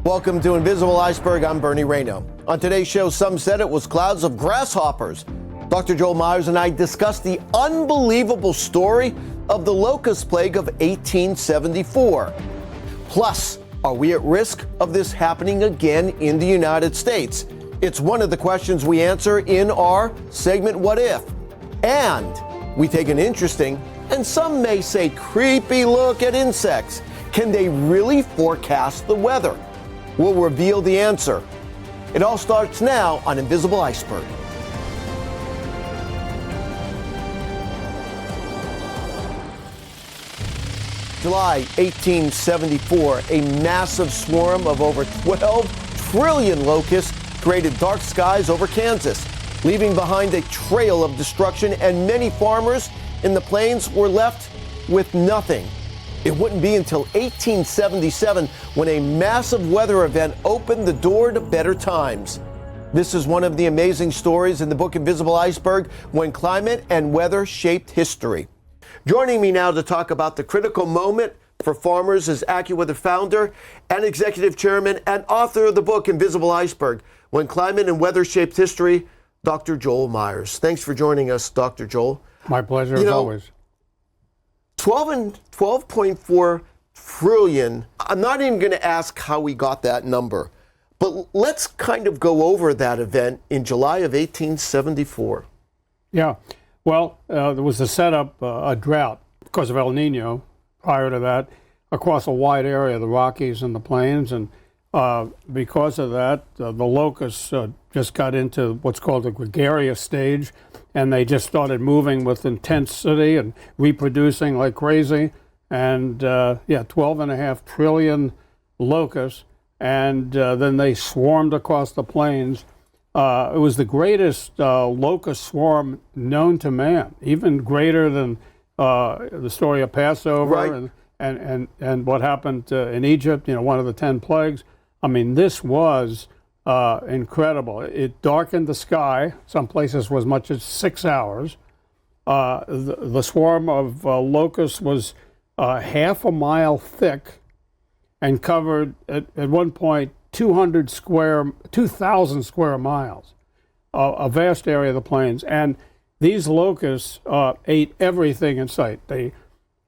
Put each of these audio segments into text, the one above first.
Welcome to Invisible Iceberg. I'm Bernie Rayno. On today's show, some said it was clouds of grasshoppers. Dr. Joel Myers and I discussed the unbelievable story of the Locust Plague of 1874. Plus, are we at risk of this happening again in the United States? It's one of the questions we answer in our segment, What If? And we take an interesting, and some may say creepy look at insects. Can they really forecast the weather? We'll reveal the answer. It all starts now on Invisible Iceberg. July 1874, a massive swarm of over 12 trillion locusts created dark skies over Kansas, leaving behind a trail of destruction, and many farmers in the plains were left with nothing. It wouldn't be until 1877 when a massive weather event opened the door to better times. This is one of the amazing stories in the book Invisible Iceberg, when climate and weather shaped history. Joining me now to talk about the critical moment for farmers is AccuWeather founder and executive chairman and author of the book Invisible Iceberg, When Climate and Weather Shaped History, Dr. Joel Myers. Thanks for joining us, Dr. Joel. My pleasure, as always. 12.4 trillion. I'm not even going to ask how we got that number, but let's kind of go over that event in July of 1874. Yeah, well, there was a setup, a drought because of El Nino prior to that across a wide area, the Rockies and the plains, and because of that, the locusts just got into what's called the gregarious stage, and they just started moving with intensity and reproducing like crazy. And 12.5 trillion locusts, and then they swarmed across the plains. It was the greatest locust swarm known to man, even greater than the story of Passover, right, and what happened in Egypt, one of the 10 plagues. I mean, this was incredible. It darkened the sky, some places was much as 6 hours. The swarm of locusts was half a mile thick and covered at one point 2,000 square miles, a vast area of the plains. And these locusts ate everything in sight. They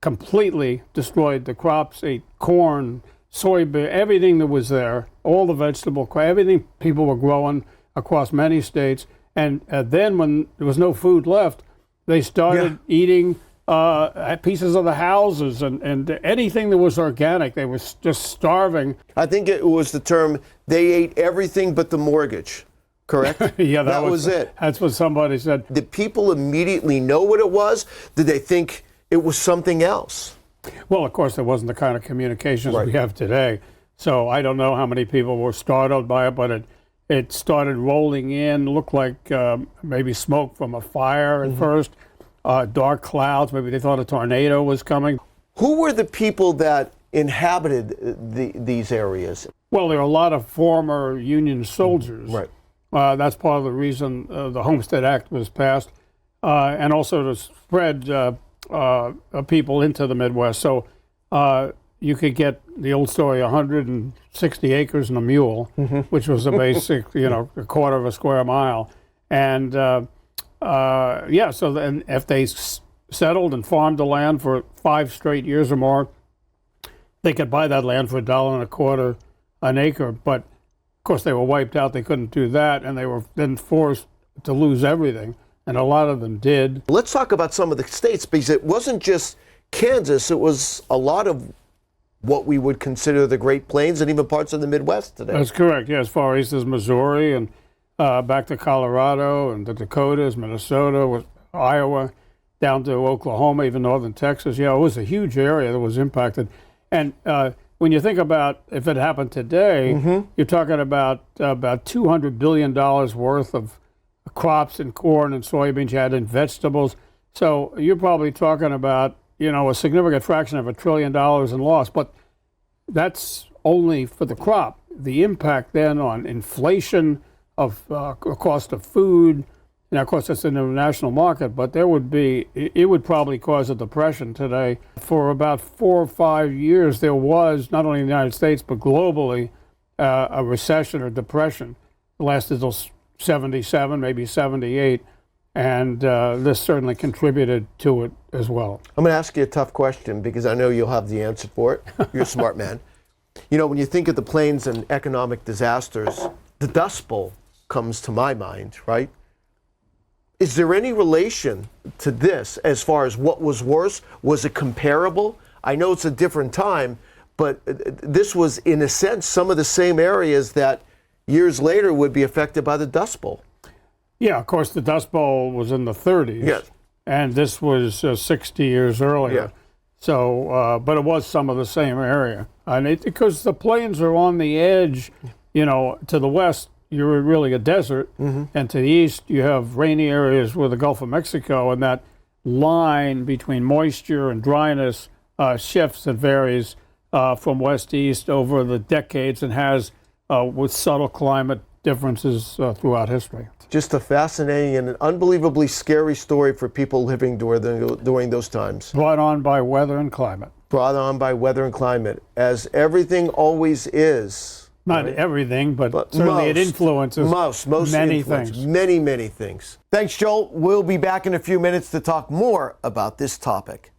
completely destroyed the crops, ate corn, soybean, everything that was there, all the vegetable, everything people were growing across many states. And then when there was no food left, they started eating pieces of the houses and anything that was organic. They were just starving. I think it was the term, they ate everything but the mortgage, correct? Yeah, that was it. That's what somebody said. Did people immediately know what it was? Did they think it was something else? Well, of course, there wasn't the kind of communications we have today. So I don't know how many people were startled by it, but it started rolling in, looked like maybe smoke from a fire at first, dark clouds, maybe they thought a tornado was coming. Who were the people that inhabited these areas? Well, there are a lot of former Union soldiers. Right. That's part of the reason the Homestead Act was passed, and also to spread people into the Midwest. So you could get the old story, 160 acres and a mule, which was a basic, a quarter of a square mile. And so then if they settled and farmed the land for 5 straight years or more, they could buy that land for $1.25 an acre. But of course they were wiped out. They couldn't do that, and they were then forced to lose everything. And a lot of them did. Let's talk about some of the states, because it wasn't just Kansas. It was a lot of what we would consider the Great Plains and even parts of the Midwest today. That's correct. Yeah, as far east as Missouri and back to Colorado and the Dakotas, Minnesota, Iowa, down to Oklahoma, even northern Texas. Yeah, it was a huge area that was impacted. And when you think about if it happened today, you're talking about $200 billion worth of crops and corn and soybeans you had in vegetables. So you're probably talking about, a significant fraction of $1 trillion in loss. But that's only for the crop. The impact then on inflation of cost of food, and of course it's an international market, but it would probably cause a depression today. For about 4 or 5 years, there was, not only in the United States, but globally, a recession or depression. It lasted till 77, maybe 78, and this certainly contributed to it as well. I'm going to ask you a tough question because I know you'll have the answer for it. You're a smart man. You know, when you think of the plains and economic disasters, the Dust Bowl comes to my mind, right? Is there any relation to this as far as what was worse? Was it comparable? I know it's a different time, but this was, in a sense, some of the same areas that years later would be affected by the Dust Bowl. Yeah, of course, the Dust Bowl was in the 30s, Yes. and this was 60 years earlier. Yeah. So, but it was some of the same area. And because the plains are on the edge, you know, to the west, you're really a desert, and to the east, you have rainy areas with the Gulf of Mexico, and that line between moisture and dryness shifts and varies from west to east over the decades and has with subtle climate differences throughout history. Just a fascinating and an unbelievably scary story for people living during those times. Brought on by weather and climate. Brought on by weather and climate, as everything always is. Not right? everything, but certainly it influences many things. Many things. Thanks, Joel. We'll be back in a few minutes to talk more about this topic.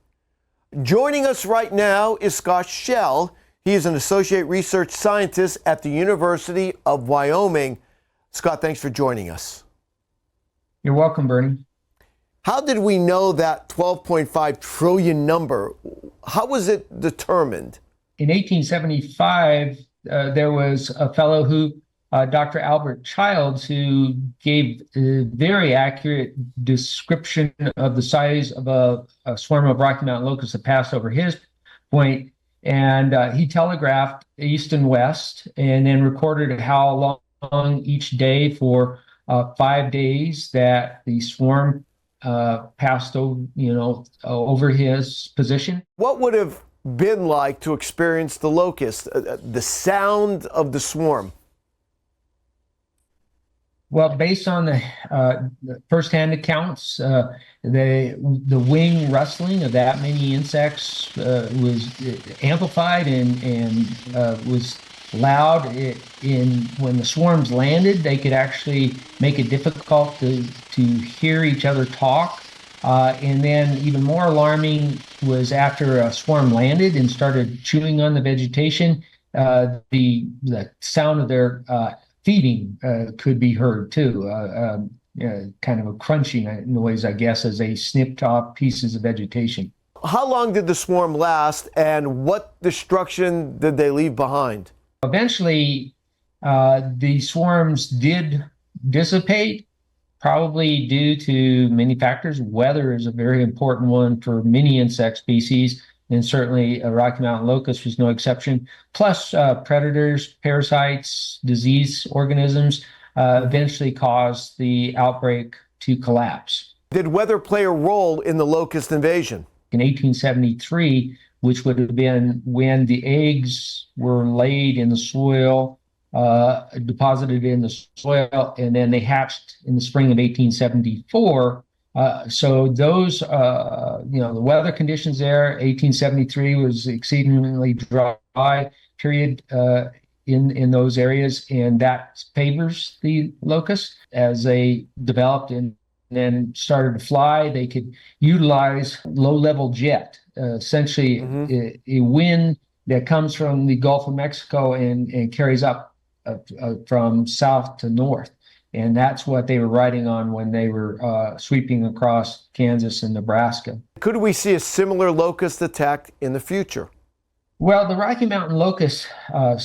Joining us right now is Scott Schell. He is an associate research scientist at the University of Wyoming. Scott, thanks for joining us. You're welcome, Bernie. How did we know that 12.5 trillion number? How was it determined? In 1875, there was a fellow who, Dr. Albert Childs, who gave a very accurate description of the size of a swarm of Rocky Mountain locusts that passed over his point. And he telegraphed east and west and then recorded how long each day for 5 days that the swarm passed over his position. What would have been like to experience the locust, the sound of the swarm? Well, based on the firsthand accounts, the wing rustling of that many insects was amplified and was loud. When the swarms landed, they could actually make it difficult to hear each other talk. And then even more alarming was after a swarm landed and started chewing on the vegetation, the sound of their feeding could be heard too, kind of a crunching noise, I guess, as they snipped off pieces of vegetation. How long did the swarm last, and what destruction did they leave behind? Eventually, the swarms did dissipate, probably due to many factors. Weather is a very important one for many insect species, and certainly a Rocky Mountain locust was no exception. Plus, predators, parasites, disease organisms eventually caused the outbreak to collapse. Did weather play a role in the locust invasion? In 1873, which would have been when the eggs were laid in the soil, deposited in the soil, and then they hatched in the spring of 1874. So those, the weather conditions there, 1873 was exceedingly dry period in those areas, and that favors the locust. As they developed and then started to fly, they could utilize low-level jet, essentially a wind that comes from the Gulf of Mexico and carries up from south to north. And that's what they were riding on when they were sweeping across Kansas and Nebraska. Could we see a similar locust attack in the future? Well, the Rocky Mountain locust, a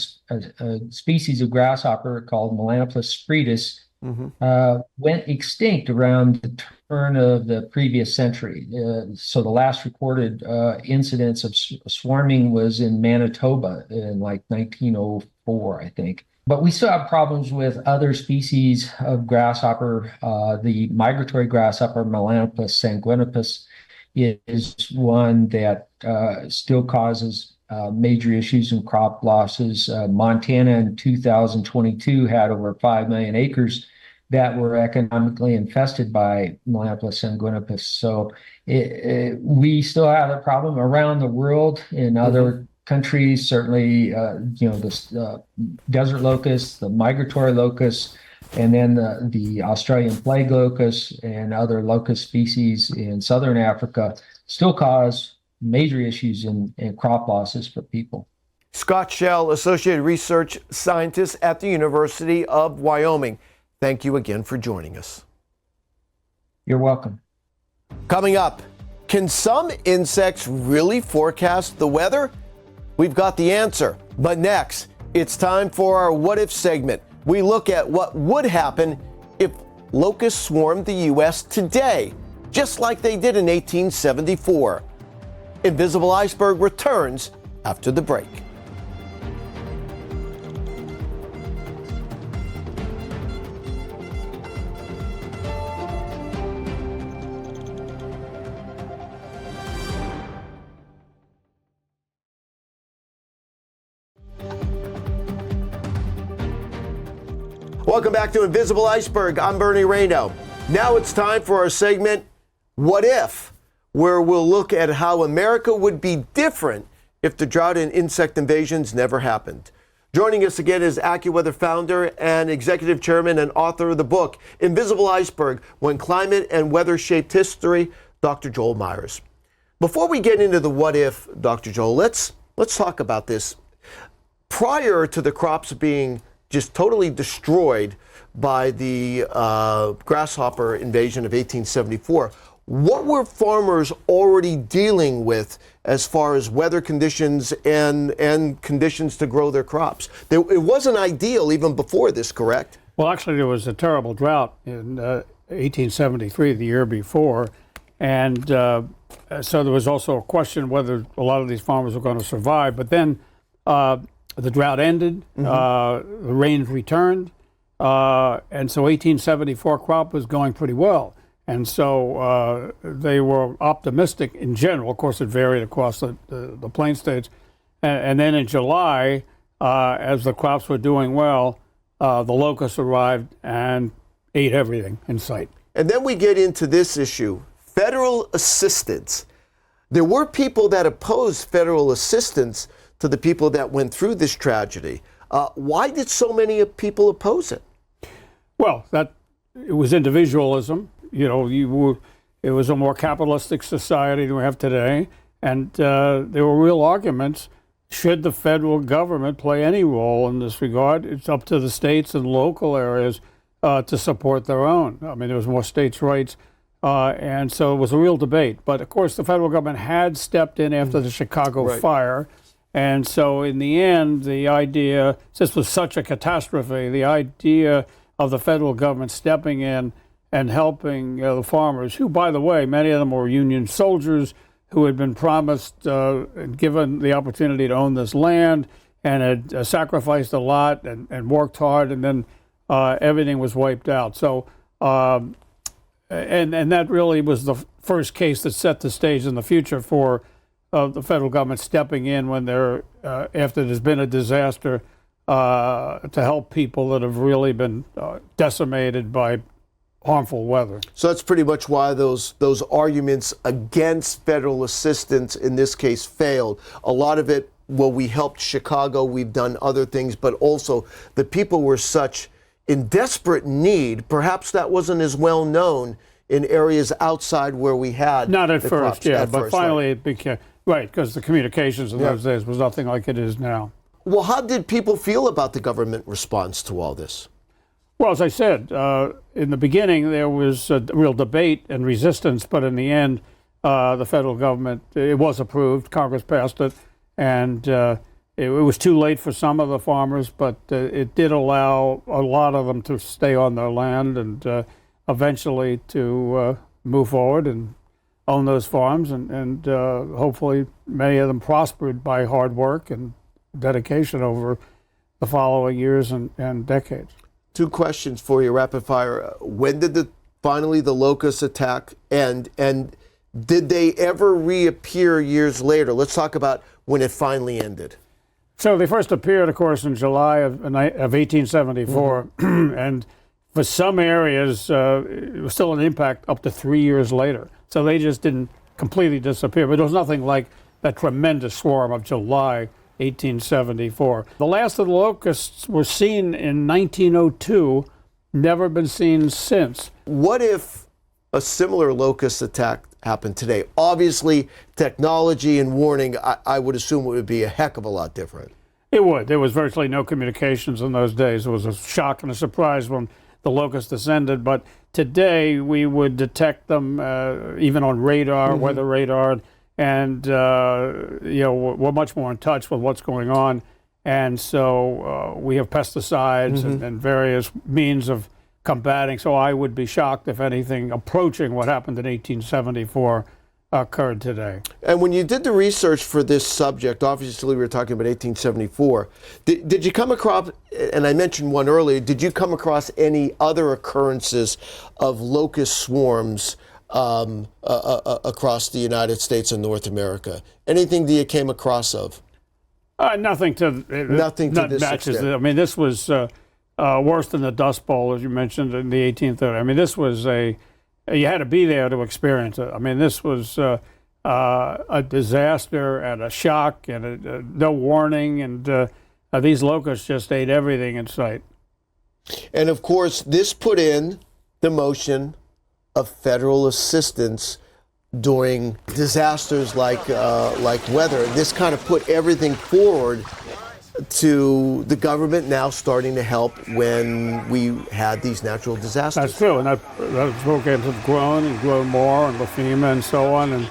species of grasshopper called Melanopus spretus, went extinct around the turn of the previous century. So the last recorded incidence of swarming was in Manitoba in like 1904, I think. But we still have problems with other species of grasshopper. The migratory grasshopper, Melanopus sanguinipus, is one that still causes major issues and crop losses. Montana in 2022 had over 5 million acres that were economically infested by Melanopus sanguinipus. So we still have a problem around the world in other countries, certainly, the desert locusts, the migratory locusts, and then the Australian plague locust and other locust species in southern Africa still cause major issues in crop losses for people. Scott Shell, Associated Research Scientist at the University of Wyoming. Thank you again for joining us. You're welcome. Coming up, can some insects really forecast the weather? We've got the answer. But next, it's time for our What If segment. We look at what would happen if locusts swarmed the U.S. today, just like they did in 1874. Invisible Iceberg returns after the break. Welcome back to Invisible Iceberg. I'm Bernie Rayno. Now it's time for our segment, What If?, where we'll look at how America would be different if the drought and insect invasions never happened. Joining us again is AccuWeather founder and executive chairman and author of the book, Invisible Iceberg, When Climate and Weather Shaped History, Dr. Joel Myers. Before we get into the what if, Dr. Joel, let's talk about this. Prior to the crops being just totally destroyed by the grasshopper invasion of 1874, what were farmers already dealing with as far as weather conditions and conditions to grow their crops? It wasn't ideal even before this, correct? Well, actually, there was a terrible drought in 1873, the year before, and so there was also a question whether a lot of these farmers were going to survive. But then the drought ended, the rains returned, and so 1874 crop was going pretty well. And so they were optimistic in general. Of course, it varied across the plain states. And then in July, as the crops were doing well, the locusts arrived and ate everything in sight. And then we get into this issue, federal assistance. There were people that opposed federal assistance to the people that went through this tragedy. Why did so many people oppose it? Well, it was individualism. You know, it was a more capitalistic society than we have today, and there were real arguments. Should the federal government play any role in this regard? It's up to the states and local areas to support their own. I mean, there was more states' rights, and so it was a real debate. But of course, the federal government had stepped in after the Chicago fire, and so in the end, the idea, this was such a catastrophe, the idea of the federal government stepping in and helping the farmers, who, by the way, many of them were Union soldiers who had been promised and given the opportunity to own this land and had sacrificed a lot and worked hard, and then everything was wiped out. So, and that really was the first case that set the stage in the future for the federal government stepping in when after there's been a disaster to help people that have really been decimated by harmful weather. So that's pretty much why those arguments against federal assistance in this case failed. A lot of it, well, we helped Chicago, we've done other things, but also the people were such in desperate need. Perhaps that wasn't as well known in areas outside where we had not at first, yeah, but finally right. It became right because the communications in those days was nothing like it is now. Well, how did people feel about the government response to all this? Well, as I said, in the beginning, there was a real debate and resistance, but in the end, the federal government, it was approved, Congress passed it, and it was too late for some of the farmers, but it did allow a lot of them to stay on their land and eventually to move forward and own those farms, and hopefully many of them prospered by hard work and dedication over the following years and decades. Two questions for you, rapid fire. When did finally the locust attack end, and did they ever reappear years later? Let's talk about when it finally ended. So they first appeared, of course, in July of 1874, and for some areas, it was still an impact up to 3 years later. So they just didn't completely disappear, but it was nothing like that tremendous swarm of July 1874. The last of the locusts was seen in 1902, never been seen since. What if a similar locust attack happened today? Obviously, technology and warning, I would assume it would be a heck of a lot different. It would. There was virtually no communications in those days. It was a shock and a surprise when the locust descended, but today we would detect them even on radar, weather radar, and we're much more in touch with what's going on. And so we have pesticides and various means of combating. So I would be shocked if anything approaching what happened in 1874 occurred today. And when you did the research for this subject, obviously we were talking about 1874, did you come across, and I mentioned one earlier, did you come across any other occurrences of locust swarms across the United States and North America? Anything that you came across of? Nothing to this matches. I mean, this was worse than the Dust Bowl, as you mentioned, in the 1830s. I mean, this was you had to be there to experience it. I mean, this was a disaster and a shock and no warning, and these locusts just ate everything in sight. And of course, this put in the motion of federal assistance during disasters like weather. This kind of put everything forward to the government now starting to help when we had these natural disasters. That's true, and those programs have grown and grown more, and FEMA and so on, and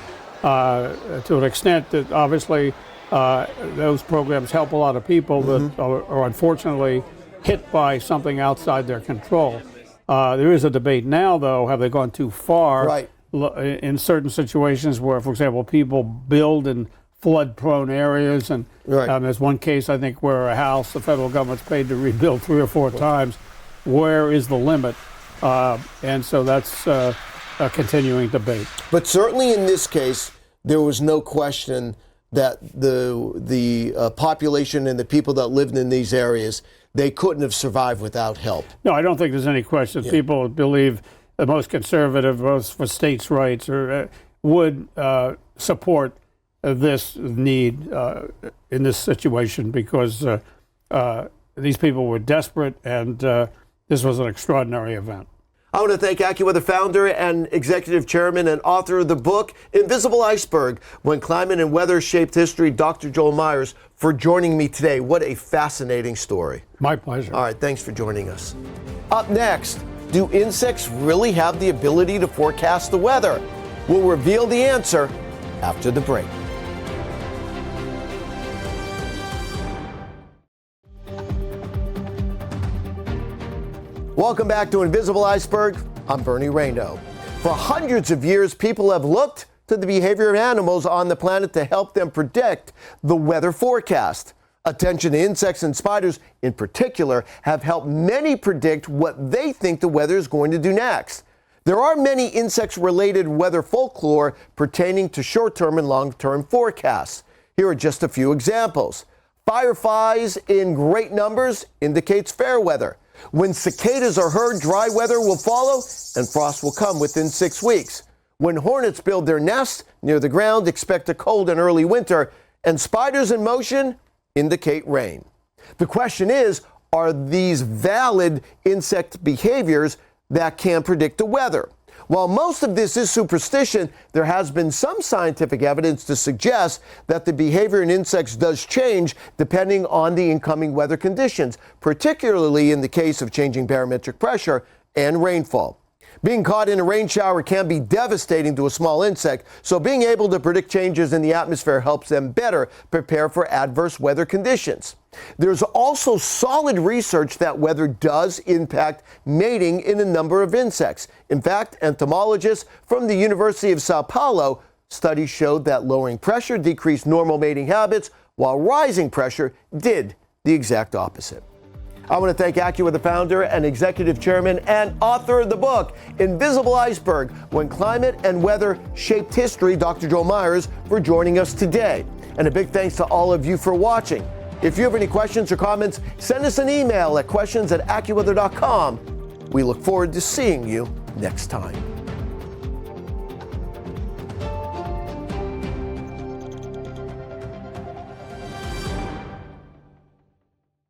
to an extent that obviously those programs help a lot of people that are unfortunately hit by something outside their control. There is a debate now, though, have they gone too far? Right. In certain situations where, for example, people build in flood-prone areas, and there's one case, I think, where a house the federal government's paid to rebuild 3 or 4 times. Where is the limit? And so that's a continuing debate. But certainly in this case, there was no question that the population and the people that lived in these areas, they couldn't have survived without help. No, I don't think there's any question. Yeah. People believe the most conservative, most for states' rights, would support this need in this situation, because these people were desperate, and this was an extraordinary event. I want to thank AccuWeather founder and executive chairman and author of the book, Invisible Iceberg, When Climate and Weather Shaped History, Dr. Joel Myers, for joining me today. What a fascinating story. My pleasure. All right, thanks for joining us. Up next, do insects really have the ability to forecast the weather? We'll reveal the answer after the break. Welcome back to Invisible Iceberg. I'm Bernie Rayno. For hundreds of years, people have looked to the behavior of animals on the planet to help them predict the weather forecast. Attention to insects and spiders in particular have helped many predict what they think the weather is going to do next. There are many insects-related weather folklore pertaining to short-term and long-term forecasts. Here are just a few examples. Fireflies in great numbers indicates fair weather. When cicadas are heard, dry weather will follow and frost will come within 6 weeks. When hornets build their nests near the ground, expect a cold and early winter. And spiders in motion indicate rain. The question is, are these valid insect behaviors that can predict the weather? While most of this is superstition, there has been some scientific evidence to suggest that the behavior in insects does change depending on the incoming weather conditions, particularly in the case of changing barometric pressure and rainfall. Being caught in a rain shower can be devastating to a small insect, so being able to predict changes in the atmosphere helps them better prepare for adverse weather conditions. There's also solid research that weather does impact mating in a number of insects. In fact, entomologists from the University of Sao Paulo studies showed that lowering pressure decreased normal mating habits, while rising pressure did the exact opposite. I want to thank AccuWeather founder and executive chairman and author of the book, Invisible Iceberg, When Climate and Weather Shaped History, Dr. Joel Myers, for joining us today. And a big thanks to all of you for watching. If you have any questions or comments, send us an email at questions@accuweather.com. We look forward to seeing you next time.